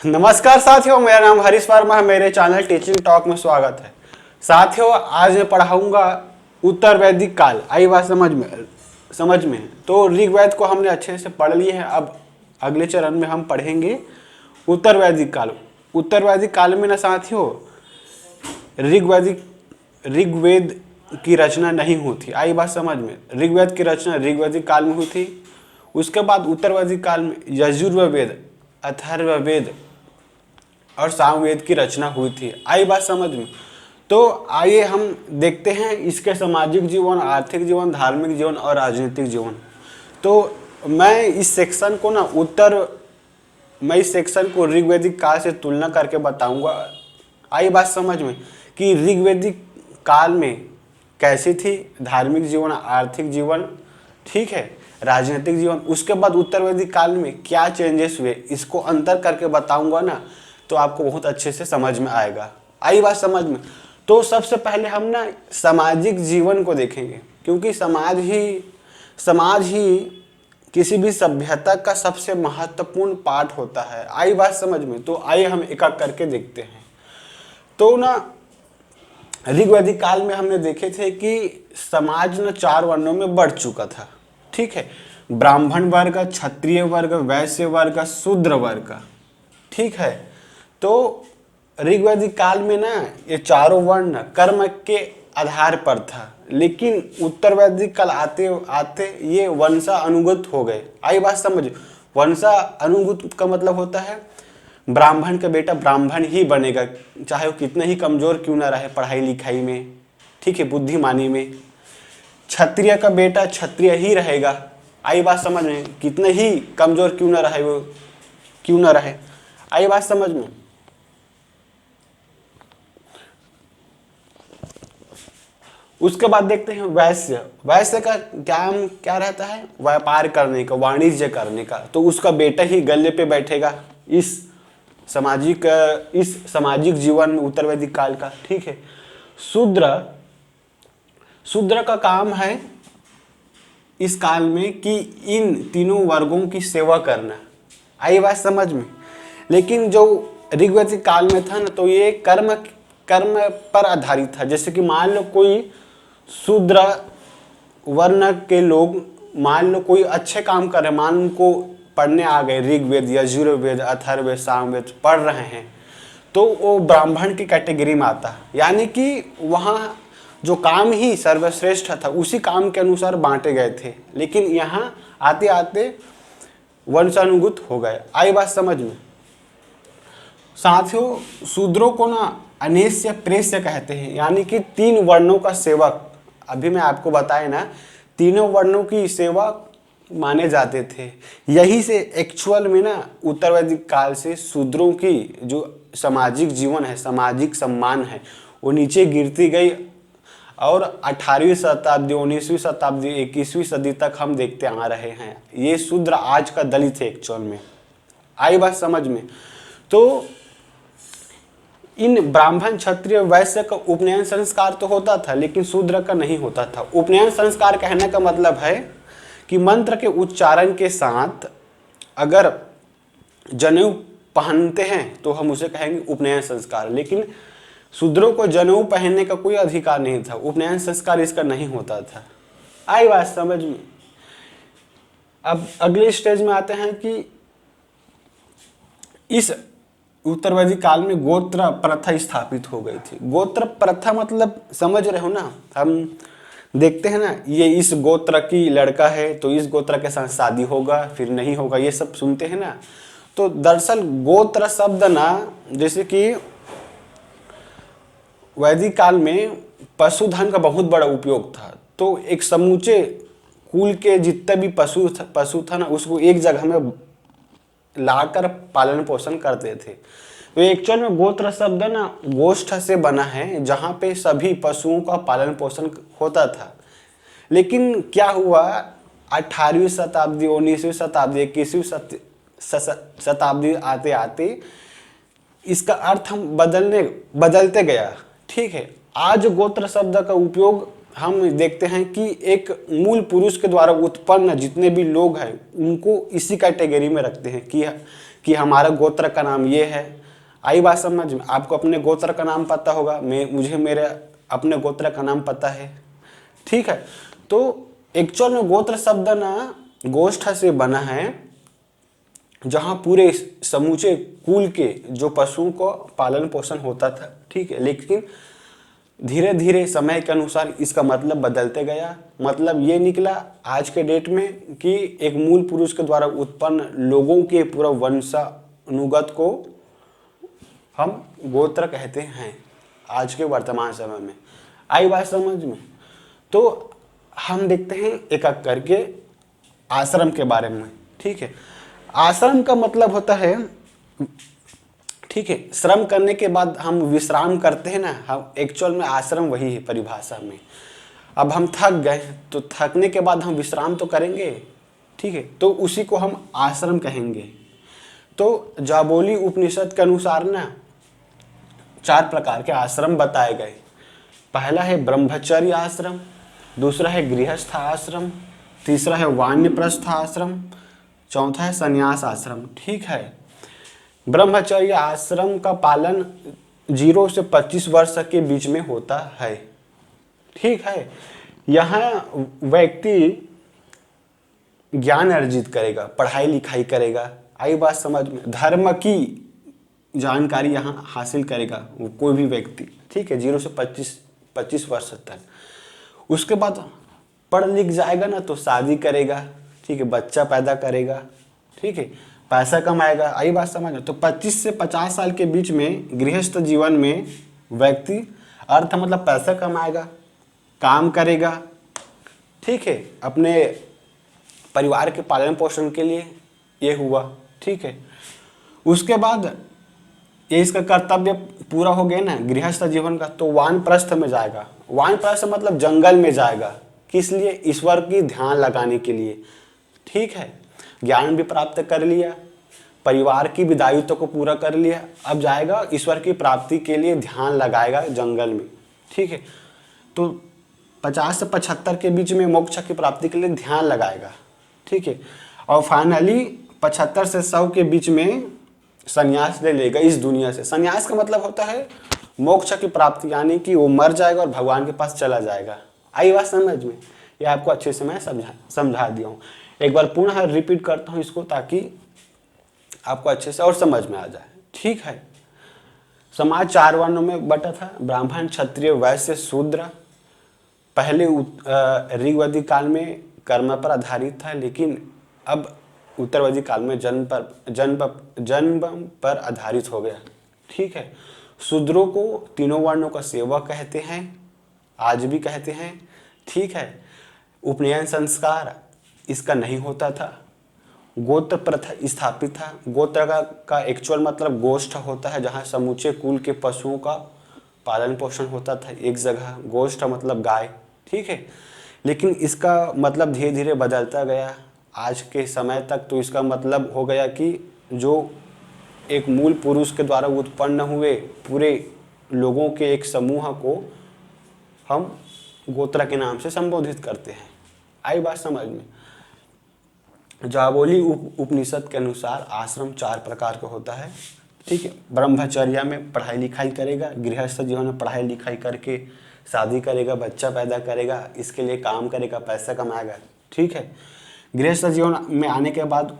नमस्कार साथियों, मेरा नाम हरीश वर्मा है। मेरे चैनल टीचिंग टॉक में स्वागत है। साथियों, आज मैं पढ़ाऊंगा उत्तर वैदिक काल। आई बात समझ में। तो ऋग्वेद को हमने अच्छे से पढ़ लिए हैं। अब अगले चरण में हम पढ़ेंगे उत्तर वैदिक काल। उत्तर वैदिक काल में ना साथियों, ऋग्वेद की रचना नहीं हुई थी। आई बात समझ में। ऋग्वेद की रचना ऋग्वैदिक काल में हुई थी। उसके बाद उत्तर वैदिक काल में यजुर्वेद, अथर्ववेद और सामवेद की रचना हुई थी। आई बात समझ में। तो आइए हम देखते हैं इसके सामाजिक जीवन, आर्थिक जीवन, धार्मिक जीवन और राजनीतिक जीवन। तो मैं इस सेक्शन को ऋग्वैदिक काल से तुलना करके बताऊंगा। आई बात समझ में कि ऋग्वैदिक काल में कैसी थी धार्मिक जीवन, आर्थिक जीवन, ठीक है, राजनीतिक जीवन। उसके बाद उत्तर वैदिक काल में क्या चेंजेस हुए, इसको अंतर करके बताऊंगा ना, तो आपको बहुत अच्छे से समझ में आएगा। आई बात समझ में। तो सबसे पहले हम ना सामाजिक जीवन को देखेंगे, क्योंकि समाज ही किसी भी सभ्यता का सबसे महत्वपूर्ण पार्ट होता है। आई बात समझ में। तो आइए हम एक एक करके देखते हैं। तो ना ऋग्वैदिक काल में हमने देखे थे कि समाज ना 4 वर्णों में बढ़ चुका था, ठीक है। ब्राह्मण वर्ग, क्षत्रिय वर्ग, वैश्य वर्ग, शूद्र वर्ग, ठीक है। तो ऋग्वैदिक काल में ना ये चारों वर्ण कर्म के आधार पर था, लेकिन उत्तर वैदिक काल आते आते ये वंशानुगत हो गए। आई बात समझ। वंशानुगत का मतलब होता है ब्राह्मण का बेटा ब्राह्मण ही बनेगा, चाहे वो कितना ही कमजोर क्यों ना रहे पढ़ाई लिखाई में, ठीक है, बुद्धिमानी में। क्षत्रिय का बेटा क्षत्रिय ही रहेगा। आई बात समझ में। कितने ही कमजोर क्यों ना रहे। आई बात समझ में। उसके बाद देखते हैं वैश्य का काम क्या रहता है, व्यापार करने का, वाणिज्य करने का। तो उसका बेटा ही गले पे बैठेगा इस सामाजिक जीवन में उत्तर वैदिक काल का, ठीक है। शूद्र का काम है इस काल में कि इन तीनों वर्गों की सेवा करना। आई बात समझ में। लेकिन जो ऋग्वैदिक काल में था ना, तो ये कर्म पर आधारित था। जैसे कि मान लो कोई शूद्र वर्ण के लोग, मान लो कोई अच्छे काम कर रहे, मान उनको पढ़ने आ गए, ऋग्वेद, यजुर्वेद, अथर्ववेद, सामवेद पढ़ रहे हैं, तो वो ब्राह्मण की कैटेगरी में आता। यानी कि वहाँ जो काम ही सर्वश्रेष्ठ था उसी काम के अनुसार बांटे गए थे, लेकिन यहाँ आते आते वंशानुगत हो गए। आई बात समझ में। साथियों, शूद्रों को ना अनेस्य प्रेस्य कहते हैं, यानी कि 3 वर्णों का सेवक। अभी मैं आपको बताया ना, तीनों वर्णों की सेवा माने जाते थे। यही से एक्चुअल में ना उत्तर वैदिक काल से शूद्रों की जो सामाजिक जीवन है, सामाजिक सम्मान है, वो नीचे गिरती गई। और 18वीं शताब्दी, 19वीं शताब्दी, 21वीं सदी तक हम देखते आ रहे हैं ये शूद्र आज का दलित है एक्चुअल में। आई बात समझ में। तो इन ब्राह्मण, क्षत्रिय, वैश्य का उपनयन संस्कार तो होता था, लेकिन शूद्र का नहीं होता था। उपनयन संस्कार कहने का मतलब है कि मंत्र के उच्चारण के साथ अगर जनेऊ पहनते हैं तो हम उसे कहेंगे उपनयन संस्कार। लेकिन शूद्रों को जनेऊ पहनने का कोई अधिकार नहीं था, उपनयन संस्कार इसका नहीं होता था। आई बात समझ में। अब अगले स्टेज में आते हैं कि इस उत्तर वैदिक काल में गोत्र प्रथा स्थापित हो गई थी। गोत्र प्रथा मतलब समझ रहे हो ना, हम देखते हैं ना, ये इस गोत्र की लड़का है तो इस गोत्र के साथ शादी होगा, फिर नहीं होगा, ये सब सुनते हैं ना। तो दरअसल गोत्र शब्द ना, जैसे कि वैदिक काल में पशुधन का बहुत बड़ा उपयोग था। तो एक समूचे कुल के जितने भी पशु था ना, उसको एक जगह में लाकर पालन पोषण करते थे। तो एक्चुअल में गोत्र शब्द ना गोष्ठ से बना है, जहाँ पे सभी पशुओं का पालन पोषण होता था। लेकिन क्या हुआ, 18वीं शताब्दी, 19वीं शताब्दी, 21वीं शताब्दी आते आते इसका अर्थ हम बदलते गया, ठीक है। आज गोत्र शब्द का उपयोग हम देखते हैं कि एक मूल पुरुष के द्वारा उत्पन्न जितने भी लोग हैं उनको इसी कैटेगरी में रखते हैं कि हमारा गोत्र का नाम ये है। आई बात समझ में? आपको अपने गोत्र का नाम पता होगा, मुझे मेरे अपने गोत्र का नाम पता है, ठीक है। तो एक्चुअल में गोत्र शब्द ना गोष्ठ से बना है, जहाँ पूरे समूचे कुल के जो पशुओं को पालन पोषण होता था, ठीक है। लेकिन धीरे धीरे समय के अनुसार इसका मतलब बदलते गया। मतलब ये निकला आज के डेट में कि एक मूल पुरुष के द्वारा उत्पन्न लोगों के पूरा वंशानुगत को हम गोत्र कहते हैं आज के वर्तमान समय में। आई बात समझ में? तो हम देखते हैं एक एक करके आश्रम के बारे में, ठीक है। आश्रम का मतलब होता है, ठीक है, श्रम करने के बाद हम विश्राम करते हैं ना, हम एक्चुअल में आश्रम वही है परिभाषा में। अब हम थक गए तो थकने के बाद हम विश्राम तो करेंगे, ठीक है, तो उसी को हम आश्रम कहेंगे। तो जाबोली उपनिषद के अनुसार ना 4 प्रकार के आश्रम बताए गए। पहला है ब्रह्मचर्य आश्रम, दूसरा है गृहस्थ आश्रम, तीसरा है वानप्रस्थ आश्रम, चौथा है संन्यास आश्रम, ठीक है। ब्रह्मचर्य आश्रम का पालन 0 से 25 वर्ष के बीच में होता है, ठीक है। यहाँ व्यक्ति ज्ञान अर्जित करेगा, पढ़ाई लिखाई करेगा, आई बात समझ में, धर्म की जानकारी यहाँ हासिल करेगा कोई भी व्यक्ति, ठीक है, 0 से 25 वर्ष तक। उसके बाद पढ़ लिख जाएगा ना तो शादी करेगा, ठीक है, बच्चा पैदा करेगा, ठीक है, पैसा कमाएगा, आई बात समझ में। तो 25 से 50 साल के बीच में गृहस्थ जीवन में व्यक्ति अर्थ मतलब पैसा कमाएगा, काम करेगा, ठीक है, अपने परिवार के पालन पोषण के लिए, ये हुआ, ठीक है। उसके बाद ये इसका कर्तव्य पूरा हो गया ना गृहस्थ जीवन का, तो वानप्रस्थ में जाएगा। वानप्रस्थ मतलब जंगल में जाएगा, किस लिए? ईश्वर की ध्यान लगाने के लिए, ठीक है। ज्ञान भी प्राप्त कर लिया, परिवार की भी दायित्व को पूरा कर लिया, अब जाएगा ईश्वर की प्राप्ति के लिए ध्यान लगाएगा जंगल में, ठीक है। तो 50 से 75 के बीच में मोक्ष की प्राप्ति के लिए ध्यान लगाएगा, ठीक है। और फाइनली 75 से 100 के बीच में संन्यास ले लेगा इस दुनिया से। संन्यास का मतलब होता है मोक्ष की प्राप्ति, यानी कि वो मर जाएगा और भगवान के पास चला जाएगा। आई बात समझ में? ये आपको अच्छे से मैं समझा दिया हूँ। एक बार पुनः रिपीट करता हूँ इसको ताकि आपको अच्छे से और समझ में आ जाए, ठीक है। समाज 4 वर्णों में बटा था, ब्राह्मण, क्षत्रिय, वैश्य, शूद्र। पहले ऋग्वैदिक काल में कर्म पर आधारित था, लेकिन अब उत्तरवैदिक काल में जन्म पर आधारित हो गया, ठीक है। शूद्रों को तीनों वर्णों का सेवक कहते हैं, आज भी कहते हैं, ठीक है। उपनयन संस्कार इसका नहीं होता था। गोत्र प्रथा स्थापित था। गोत्र का एक्चुअल मतलब गोष्ठ होता है, जहाँ समूचे कुल के पशुओं का पालन पोषण होता था एक जगह। गोष्ठ मतलब गाय, ठीक है। लेकिन इसका मतलब धीरे धीरे बदलता गया। आज के समय तक तो इसका मतलब हो गया कि जो एक मूल पुरुष के द्वारा उत्पन्न हुए पूरे लोगों के एक समूह को हम गोत्र के नाम से संबोधित करते हैं। आई बात समझ में? जाबोली उपनिषद के अनुसार आश्रम 4 प्रकार का होता है, ठीक है। ब्रह्मचर्या में पढ़ाई लिखाई करेगा, गृहस्थ जीवन में पढ़ाई लिखाई करके शादी करेगा, बच्चा पैदा करेगा, इसके लिए काम करेगा, पैसा कमाएगा, ठीक है। गृहस्थ जीवन में आने के बाद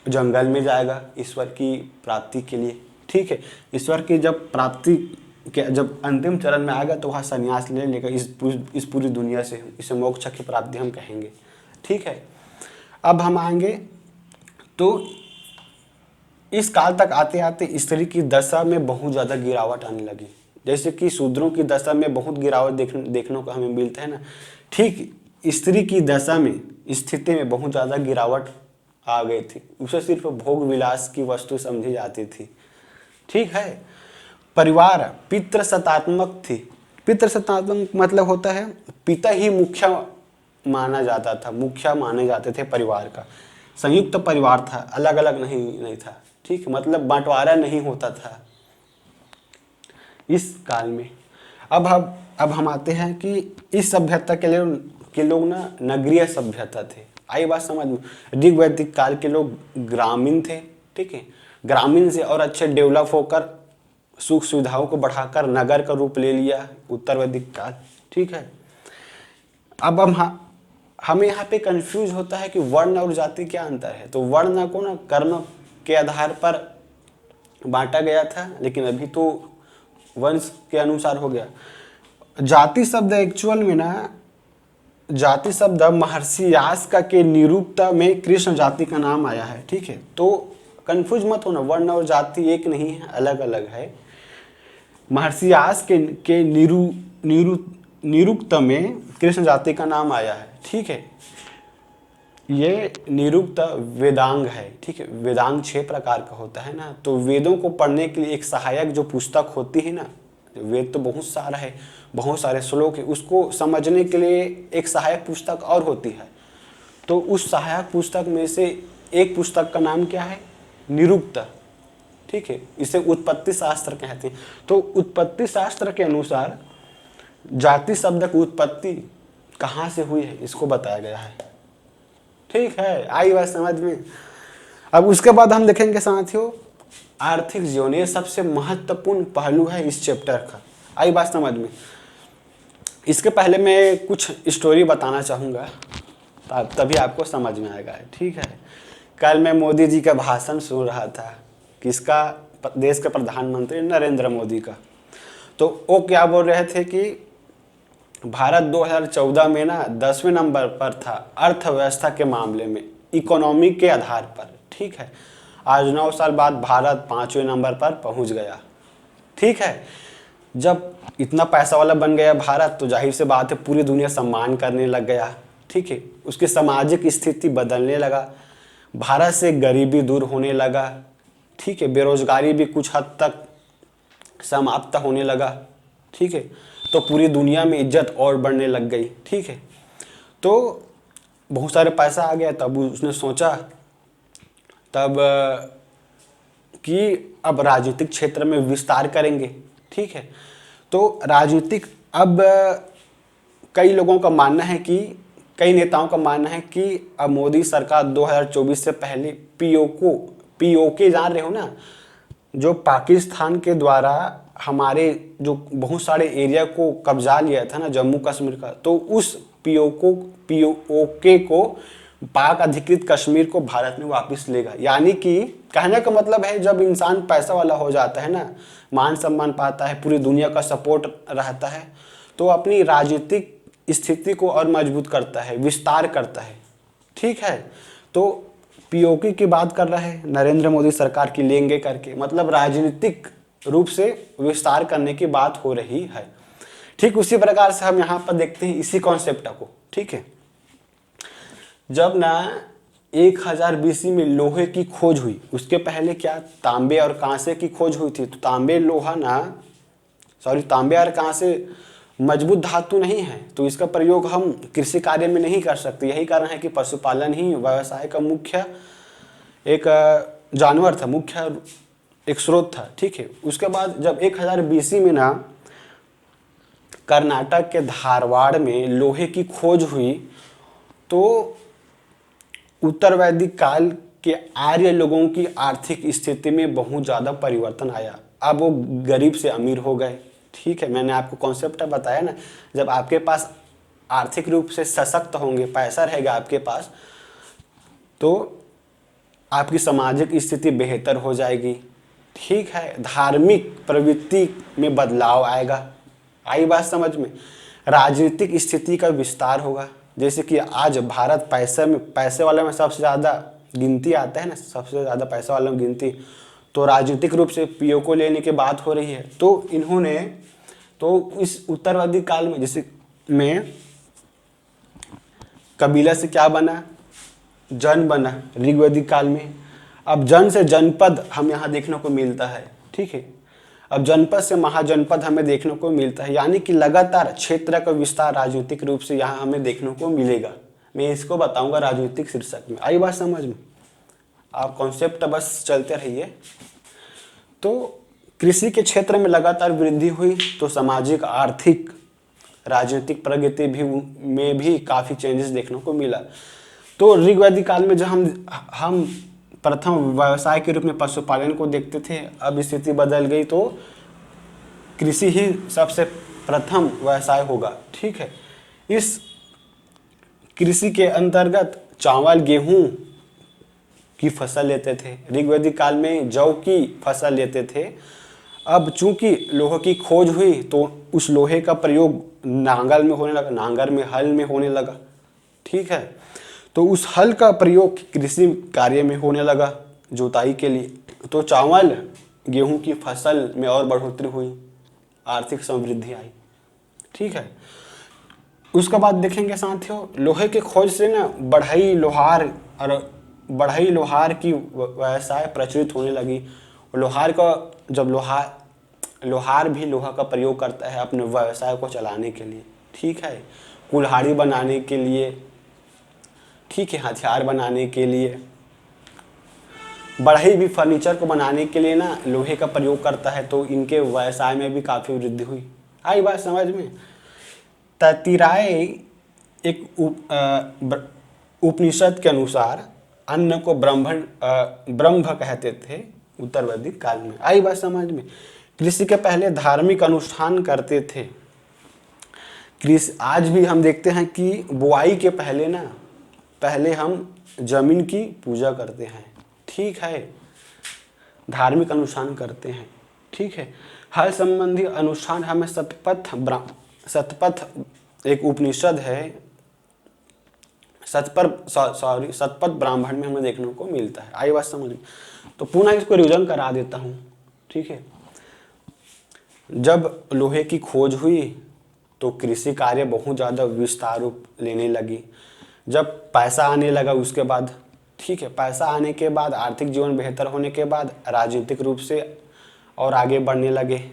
जंगल में जाएगा ईश्वर की प्राप्ति के लिए, ठीक है। ईश्वर की जब प्राप्ति के जब अंतिम चरण में आएगा तो वहाँ संन्यास ले लेगा इस पूरी दुनिया से। इसे मोक्ष की प्राप्ति हम कहेंगे, ठीक है। अब हम आएंगे तो इस काल तक आते आते स्त्री की दशा में बहुत ज़्यादा गिरावट आने लगी। जैसे कि शूद्रों की दशा में बहुत गिरावट देखने को हमें मिलता है ना, ठीक स्त्री की दशा में स्थिति में बहुत ज़्यादा गिरावट आ गई थी। उसे सिर्फ भोग विलास की वस्तु समझी जाती थी, ठीक है। परिवार पितृसत्तात्मक थी। पितृसत्तात्मक मतलब होता है पिता ही मुख्य माना जाता था, मुखिया माने जाते थे परिवार का। संयुक्त परिवार था, अलग अलग नहीं था, ठीक, मतलब बंटवारा नहीं होता था इस काल में। अब अब हम आते हैं कि इस सभ्यता के लोग ना नगरीय सभ्यता थे। आई बात समझ में। ऋग वैदिक काल के लोग ग्रामीण थे, ठीक है। ग्रामीण से और अच्छे डेवलप होकर सुख सुविधाओं को बढ़ाकर नगर का रूप ले लिया उत्तर वैदिक काल, ठीक है। अब हमें यहाँ पे कंफ्यूज होता है कि वर्ण और जाति क्या अंतर है। तो वर्ण को ना कर्म के आधार पर बांटा गया था, लेकिन अभी तो वंश के अनुसार हो गया। जाति शब्द एक्चुअल में ना, जाति शब्द महर्षि यास का के निरूपता में कृष्ण जाति का नाम आया है, ठीक है। तो कंफ्यूज मत होना, वर्ण और जाति एक नहीं है, अलग अलग है। महर्षि यास के निरुक्त में कृष्ण जाति का नाम आया है, ठीक है। ये निरुक्त वेदांग है, ठीक है। वेदांग 6 प्रकार का होता है ना। तो वेदों को पढ़ने के लिए एक सहायक जो पुस्तक होती है ना, वेद तो बहुत सारा है, बहुत सारे श्लोक है, उसको समझने के लिए एक सहायक पुस्तक और होती है। तो उस सहायक पुस्तक में से एक पुस्तक का नाम क्या है? निरुक्त, ठीक है। इसे उत्पत्ति शास्त्र कहते हैं। तो उत्पत्ति शास्त्र के अनुसार जाति शब्द की उत्पत्ति कहाँ से हुई है इसको बताया गया है, ठीक है। आई बात समझ में। अब उसके बाद हम देखेंगे साथियों आर्थिक जीवन, ये सबसे महत्वपूर्ण पहलू है इस चैप्टर का। आई बात समझ में। इसके पहले मैं कुछ स्टोरी बताना चाहूँगा, तभी आपको समझ में आएगा, ठीक है। कल मैं मोदी जी का भाषण सुन रहा था, किसका? देश के प्रधानमंत्री नरेंद्र मोदी का। तो वो क्या बोल रहे थे कि भारत 2014 में ना 10वें नंबर पर था अर्थव्यवस्था के मामले में, इकोनॉमी के आधार पर, ठीक है। आज 9 साल बाद भारत 5वें नंबर पर पहुंच गया, ठीक है। जब इतना पैसा वाला बन गया भारत, तो जाहिर सी बात है पूरी दुनिया सम्मान करने लग गया, ठीक है। उसकी सामाजिक स्थिति बदलने लगा, भारत से गरीबी दूर होने लगा, ठीक है। बेरोजगारी भी कुछ हद तक समाप्त होने लगा, ठीक है। तो पूरी दुनिया में इज्जत और बढ़ने लग गई, ठीक है। तो बहुत सारे पैसा आ गया, तब उसने सोचा तब कि अब राजनीतिक क्षेत्र में विस्तार करेंगे, ठीक है। तो राजनीतिक अब कई लोगों का मानना है कि, कई नेताओं का मानना है कि अब मोदी सरकार 2024 से पहले पीओके जान रहे हो ना, जो पाकिस्तान के द्वारा हमारे जो बहुत सारे एरिया को कब्जा लिया था ना जम्मू कश्मीर का, तो उस पीओके को पाक अधिकृत कश्मीर को भारत में वापस लेगा। यानी कि कहने का मतलब है जब इंसान पैसा वाला हो जाता है ना, मान सम्मान पाता है, पूरी दुनिया का सपोर्ट रहता है, तो अपनी राजनीतिक स्थिति को और मजबूत करता है, विस्तार करता है, ठीक है। तो पीओके की बात कर रहा है नरेंद्र मोदी सरकार की, लेंगे करके मतलब राजनीतिक रूप से विस्तार करने की बात हो रही है। ठीक उसी प्रकार से हम यहाँ पर देखते हैं इसी कॉन्सेप्ट को, ठीक है। जब ना 1000 BC में लोहे की खोज हुई, उसके पहले क्या तांबे और कांसे की खोज हुई थी। तो तांबे और कांसे मजबूत धातु नहीं है, तो इसका प्रयोग हम कृषि कार्य में नहीं कर सकते। यही कारण है कि पशुपालन ही व्यवसाय का मुख्य एक जानवर था, मुख्य एक स्रोत था, ठीक है। उसके बाद जब 1000 BC में ना कर्नाटक के धारवाड़ में लोहे की खोज हुई, तो उत्तर वैदिक काल के आर्य लोगों की आर्थिक स्थिति में बहुत ज़्यादा परिवर्तन आया। अब वो गरीब से अमीर हो गए, ठीक है। मैंने आपको कॉन्सेप्ट बताया ना, जब आपके पास आर्थिक रूप से सशक्त होंगे, पैसा रहेगा आपके पास, तो आपकी सामाजिक स्थिति बेहतर हो जाएगी, ठीक है। धार्मिक प्रवृत्ति में बदलाव आएगा। आई बात समझ में। राजनीतिक स्थिति का विस्तार होगा, जैसे कि आज भारत पैसे वाले में सबसे ज़्यादा गिनती आता है ना, सबसे ज़्यादा पैसा वालों में गिनती, तो राजनीतिक रूप से पीओके लेने की बात हो रही है। तो इन्होंने तो इस उत्तरवादी काल में जैसे में कबीला से क्या बना, जन बना ऋग्वैदिक काल में। अब जन से जनपद हम यहाँ देखने को मिलता है, ठीक है। अब जनपद से महाजनपद हमें देखने को मिलता है, यानी कि लगातार क्षेत्र का विस्तार राजनीतिक रूप से यहाँ हमें देखने को मिलेगा। मैं इसको बताऊंगा राजनीतिक शीर्षक में। आई बात समझ में। आप कॉन्सेप्ट बस चलते रहिए। तो कृषि के क्षेत्र में लगातार वृद्धि हुई, तो सामाजिक आर्थिक राजनीतिक प्रगति भी में भी काफ़ी चेंजेस देखने को मिला। तो ऋग्वैदिक काल में जब हम प्रथम व्यवसाय के रूप में पशुपालन को देखते थे, अब स्थिति बदल गई, तो कृषि ही सबसे प्रथम व्यवसाय होगा। ठीक है, इस कृषि के अंतर्गत चावल गेहूं की फसल लेते थे। ऋग्वैदिक काल में जौ की फसल लेते थे। अब चूंकि लोहे की खोज हुई तो उस लोहे का प्रयोग नांगल में होने लगा, नांगर में हल में होने लगा। ठीक है, तो उस हल का प्रयोग कृषि कार्य में होने लगा, जुताई के लिए। तो चावल गेहूं की फसल में और बढ़ोतरी हुई, आर्थिक समृद्धि आई। ठीक है, उसके बाद देखेंगे साथियों, लोहे के खोज से ना बढ़ई लोहार की व्यवसाय प्रचलित होने लगी। लोहार का जब लोहार भी लोहा का प्रयोग करता है अपने व्यवसाय को चलाने के लिए। ठीक है, कुल्हाड़ी बनाने के लिए, ठीक है, हथियार बनाने के लिए, बढ़ई भी फर्नीचर को बनाने के लिए ना लोहे का प्रयोग करता है। तो इनके व्यवसाय में भी काफ़ी वृद्धि हुई। आई बात समझ में। तैत्तिराय एक उपनिषद के अनुसार अन्न को ब्रह्म कहते थे उत्तर वैदिक काल में। आई बात समझ में। कृषि के पहले धार्मिक अनुष्ठान करते थे। कृषि आज भी हम देखते हैं कि बुआई के पहले हम जमीन की पूजा करते हैं। ठीक है, धार्मिक अनुष्ठान करते हैं। ठीक है, हल संबंधी अनुष्ठान हमें शतपथ एक उपनिषद है, शतपथ ब्राह्मण में हमें देखने को मिलता है। आई बात समझ में। तो पुनः इसको रिविजन करा देता हूँ। ठीक है, जब लोहे की खोज हुई तो कृषि कार्य बहुत ज़्यादा विस्तार रूप लेने लगी। जब पैसा आने लगा उसके बाद, ठीक है, पैसा आने के बाद, आर्थिक जीवन बेहतर होने के बाद राजनीतिक रूप से और आगे बढ़ने लगे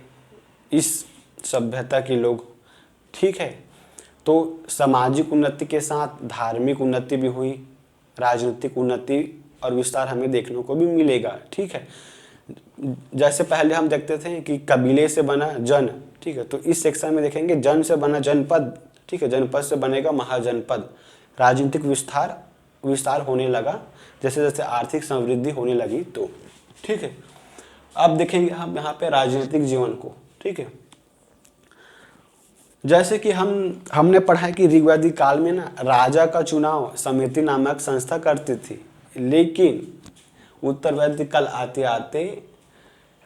इस सभ्यता के लोग। ठीक है, तो सामाजिक उन्नति के साथ धार्मिक उन्नति भी हुई, राजनीतिक उन्नति और विस्तार हमें देखने को भी मिलेगा। ठीक है, जैसे पहले हम देखते थे कि कबीले से बना जन। ठीक है, तो इस सेक्शन में देखेंगे जन से बना जनपद। ठीक है, जनपद से बनेगा महाजनपद। राजनीतिक विस्तार होने लगा जैसे जैसे आर्थिक समृद्धि होने लगी। तो ठीक है, अब देखेंगे हम यहाँ पे राजनीतिक जीवन को। ठीक है, जैसे कि हमने पढ़ा है कि ऋग्वैदिक काल में ना राजा का चुनाव समिति नामक संस्था करती थी, लेकिन उत्तर वैदिक काल आते आते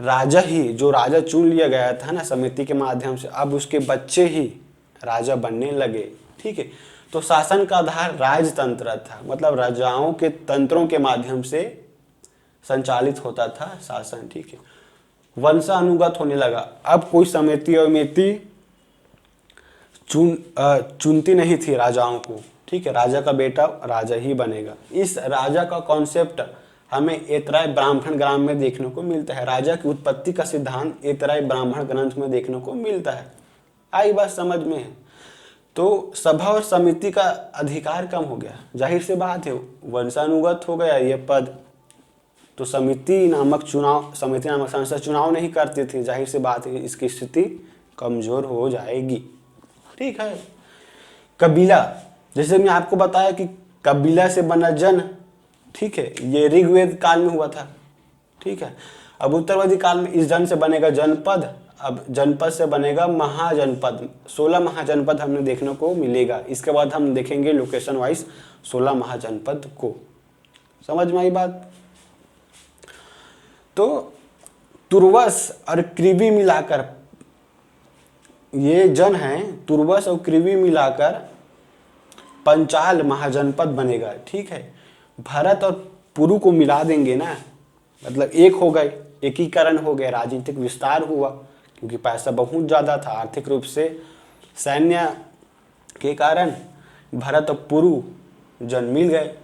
जो राजा चुन लिया गया था ना समिति के माध्यम से, अब उसके बच्चे ही राजा बनने लगे। ठीक है, तो शासन का आधार राजतंत्र था, मतलब राजाओं के तंत्रों के माध्यम से संचालित होता था शासन। ठीक है, वंशानुगत होने लगा। अब कोई समिति चुनती नहीं थी राजाओं को। ठीक है, राजा का बेटा राजा ही बनेगा। इस राजा का कॉन्सेप्ट हमें ऐतराय ब्राह्मण ग्राम में देखने को मिलता है। राजा की उत्पत्ति का सिद्धांत ऐतराय ब्राह्मण ग्रंथ में देखने को मिलता है। आई बात समझ में है। तो सभा और समिति का अधिकार कम हो गया, जाहिर सी बात है, वंशानुगत हो गया ये पद। तो समिति नामक संस्था चुनाव नहीं करती थी, जाहिर सी बात है इसकी स्थिति कमजोर हो जाएगी। ठीक है, कबीला, जैसे मैं आपको बताया कि कबीला से बना जन। ठीक है, ये ऋग्वेद काल में हुआ था। ठीक है, अब उत्तरवैदिक काल में इस जन से बनेगा जनपद, अब जनपद से बनेगा महाजनपद। 16 महाजनपद हमें देखने को मिलेगा। इसके बाद हम देखेंगे लोकेशन वाइज 16 महाजनपद को। समझ में आई बात। तो तुर्वस और कृवि मिलाकर, ये जन है, तुर्वस और कृवि मिलाकर पंचाल महाजनपद बनेगा। ठीक है, भरत और पुरु को मिला देंगे ना, मतलब एक हो गए, एकीकरण हो गया, राजनीतिक विस्तार हुआ, क्योंकि पैसा बहुत ज़्यादा था। आर्थिक रूप से सैन्य के कारण भरत और पुरु जन मिल गए,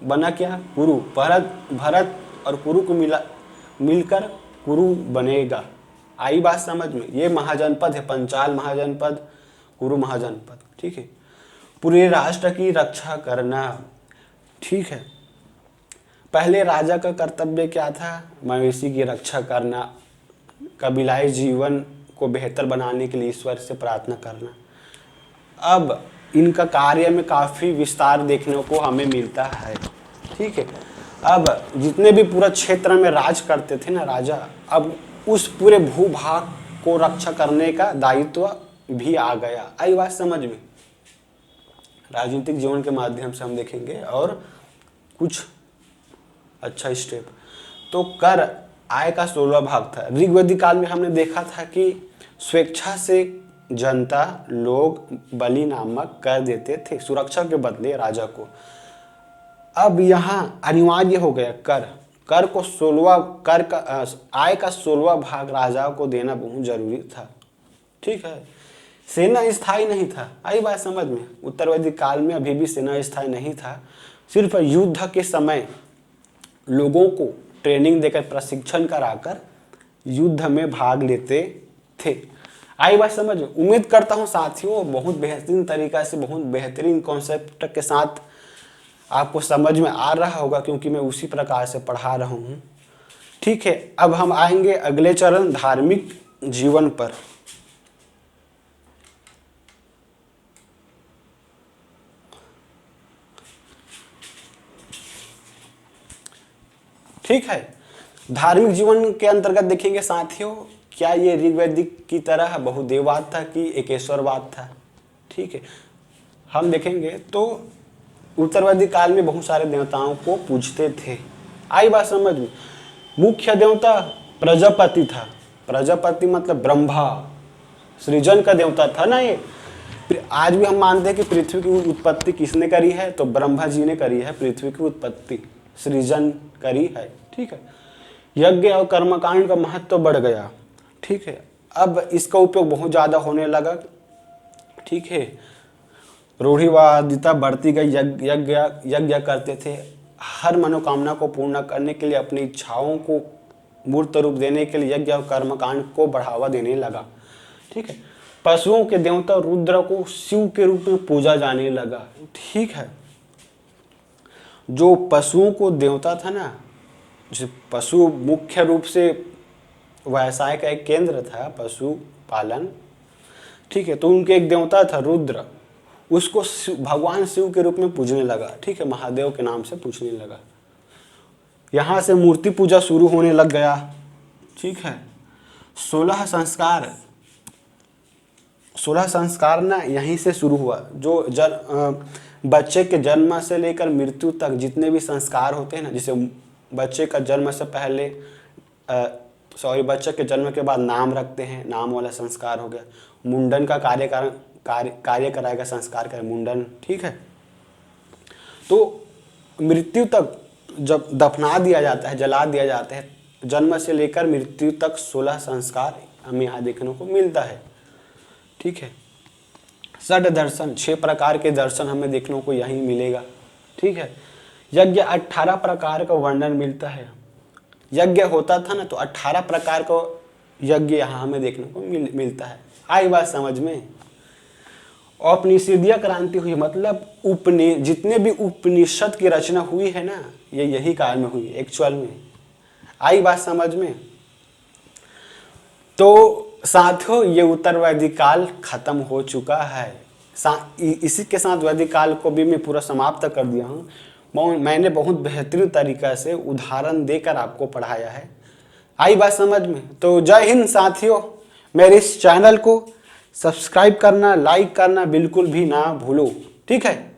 बना क्या कुरु। भरत और पुरु को मिलकर कुरु बनेगा। आई बात समझ में। ये महाजनपद है, पंचाल महाजनपद, कुरु महाजनपद। ठीक है, पूरे राष्ट्र की रक्षा करना। ठीक है, पहले राजा का कर्तव्य क्या था? मवेशी की रक्षा करना, कबीलाई जीवन को बेहतर बनाने के लिए ईश्वर से प्रार्थना करना। अब इनका कार्य में काफ़ी विस्तार देखने को हमें मिलता है। ठीक है, अब जितने भी पूरा क्षेत्र में राज करते थे ना राजा, अब उस पूरे भूभाग को रक्षा करने का दायित्व भी आ गया। आई बात समझ में? राजनीतिक जीवन के माध्यम से हम देखेंगे और कुछ अच्छा स्टेप। तो कर आय का 16वां भाग था। ऋग्वेदिक काल में हमने देखा था कि स्वेच्छा से जनता लोग बलि नामक कर देते थे सुरक्षा के बदले राजा को। अब यहाँ अनिवार्य हो गया कर को 16वां कर का आय का 16वां भाग राजा को देना बहुत जरूरी था। ठीक है, सेना स्थायी नहीं था। आई बात समझ में? उत्तर वैदिक काल में अभी भी सेना स्थायी नहीं था। सिर्फ युद्ध के समय लोगों को ट्रेनिंग देकर प्रशिक्षण कराकर युद्ध में भाग लेते थे। आई बात समझ में? उम्मीद करता हूँ साथियों बहुत बेहतरीन तरीका से, बहुत बेहतरीन कॉन्सेप्ट के साथ आपको समझ में आ रहा होगा, क्योंकि मैं उसी प्रकार से पढ़ा रहा हूँ। ठीक है, अब हम आएंगे अगले चरण धार्मिक जीवन पर। ठीक है, धार्मिक जीवन के अंतर्गत देखेंगे साथियों, क्या ये ऋग्वैदिक की तरह बहुदेववाद था कि एकेश्वरवाद था। ठीक है, हम देखेंगे तो उत्तर वैदिक काल में बहुत सारे देवताओं को पूजते थे। आई बात समझ में? मुख्य देवता प्रजापति था। प्रजापति मतलब ब्रह्मा, सृजन का देवता था ना ये। आज भी हम मानते हैं कि पृथ्वी की उत्पत्ति किसने करी है? तो ब्रह्मा जी ने करी है पृथ्वी की उत्पत्ति, सृजन करी है। ठीक है, यज्ञ और कर्मकांड का महत्व तो बढ़ गया। ठीक है, अब इसका उपयोग बहुत ज़्यादा होने लगा। ठीक है, रूढ़िवादिता बढ़ती गई। यज्ञ करते थे हर मनोकामना को पूर्ण करने के लिए, अपनी इच्छाओं को मूर्त रूप देने के लिए यज्ञ और कर्मकांड को बढ़ावा देने लगा। ठीक है, पशुओं के देवता रुद्र को शिव के रूप में पूजा जाने लगा। ठीक है, जो पशुओं को देवता था ना, जो पशु मुख्य रूप से व्यवसाय का एक केंद्र था पशु पालन। ठीक है, तो उनके एक देवता था रुद्र, उसको भगवान शिव के रूप में पूजने लगा। ठीक है, महादेव के नाम से पूजने लगा। यहाँ से मूर्ति पूजा शुरू होने लग गया। ठीक है, 16 संस्कार ना यहीं से शुरू हुआ। जो बच्चे के जन्म से लेकर मृत्यु तक जितने भी संस्कार होते हैं ना, जैसे बच्चे का जन्म से पहले बच्चे के जन्म के बाद नाम रखते हैं, नाम वाला संस्कार हो गया। मुंडन का कार्य कराएगा, संस्कार का मुंडन। ठीक है, तो मृत्यु तक जब दफना दिया जाता है, जला दिया जाता है, जन्म से लेकर मृत्यु तक 16 संस्कार हमें यहाँ देखने को मिलता है। ठीक है, षड दर्शन 6 प्रकार के दर्शन हमें देखने को यहीं मिलेगा। ठीक है, यज्ञ 18 प्रकार का वर्णन मिलता है। यज्ञ होता था ना, तो 18 प्रकार का यज्ञ यहाँ हमें देखने को मिलता है। आई बात समझ में? औपनिषदीय क्रांति हुई, मतलब जितने भी उपनिषद की रचना हुई है ना, ये यही काल में हुई एक्चुअल में। आई बात समझ में? तो साथियों, ये उत्तर वैदिक काल खत्म हो चुका है। इसी के साथ वैदिक काल को भी मैं पूरा समाप्त कर दिया हूँ। मैंने बहुत बेहतरीन तरीका से उदाहरण देकर आपको पढ़ाया है। आई बात समझ में? तो जय हिंद साथियों, मेरे इस चैनल को सब्सक्राइब करना, लाइक करना बिल्कुल भी ना भूलो। ठीक है।